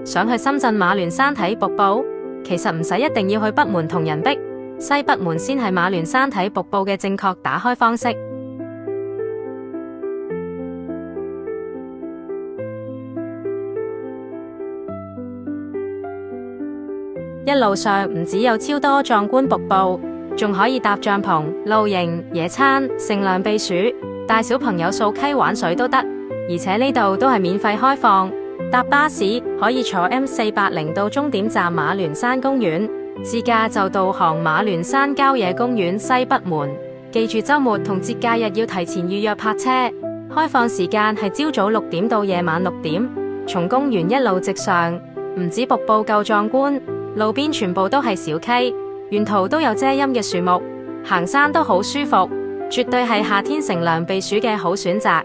想去深圳馬崙山睇瀑布，其實唔使一定要去北門同仁壁，西北門先係馬崙山睇瀑布嘅正確打開方式。一路上唔只有超多壯觀瀑布，仲可以搭帳篷、露營、野餐、乘涼避暑，帶小朋友掃溪玩水都得。而且呢度都係免費開放，搭巴士可以坐 M480到終點站馬崙山公園，自駕就導航馬崙山郊野公園西北門。記住週末同節假日要提前預約泊車，開放時間係朝早6點到夜晚6點。從公園一路直上，唔止瀑布夠壯觀，路邊全部都係小溪，沿途都有遮陰嘅樹木，行山都好舒服，絕對係夏天乘涼避暑嘅好選擇。